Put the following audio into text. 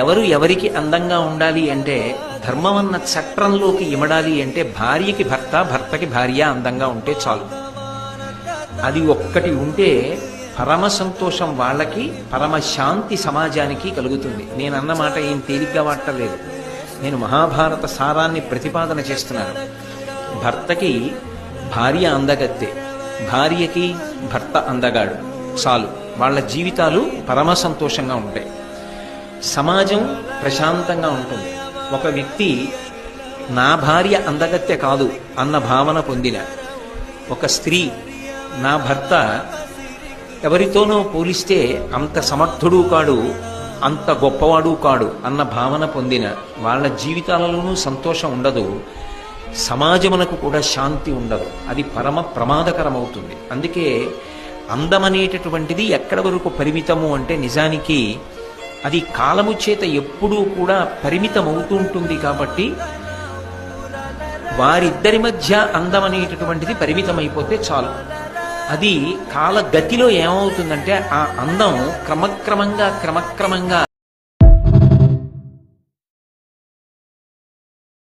ఎవరు ఎవరికి అందంగా ఉండాలి అంటే ధర్మమన్న చట్రంలోకి ఇమడాలి అంటే భార్యకి భర్త, భర్తకి భార్య అందంగా ఉంటే చాలు. అది ఒక్కటి ఉంటే పరమ సంతోషం వాళ్ళకి, పరమ శాంతి సమాజానికి కలుగుతుంది. నేను అన్నమాట ఏం తేలిగ్గా వాడలేదు. నేను మహాభారత సారాన్ని ప్రతిపాదన చేస్తున్నాను. భర్తకి భార్య అందగత్తె, భార్యకి భర్త అందగాడు, చాలు. వాళ్ళ జీవితాలు పరమ సంతోషంగా ఉంటాయి, సమాజం ప్రశాంతంగా ఉంటుంది. ఒక వ్యక్తి నా భార్య అందగత్తె కాదు అన్న భావన పొందిన, ఒక స్త్రీ నా భర్త ఎవరితోనో పోలిస్తే అంత సమర్థుడు కాడు, అంత గొప్పవాడు కాడు అన్న భావన పొందిన వాళ్ళ జీవితాలలోనూ సంతోషం ఉండదు, సమాజమునకు కూడా శాంతి ఉండదు. అది పరమ ప్రమాదకరమవుతుంది. అందుకే అందమనేటటువంటిది ఎక్కడ వరకు పరిమితము అంటే నిజానికి అది కాలము చేత ఎప్పుడూ కూడా పరిమితమవుతూ ఉంటుంది. కాబట్టి వారిద్దరి మధ్య అందం అనేటటువంటిది పరిమితమైపోతే చాలు. అది కాలగతిలో ఏమవుతుందంటే ఆ అందం క్రమక్రమంగా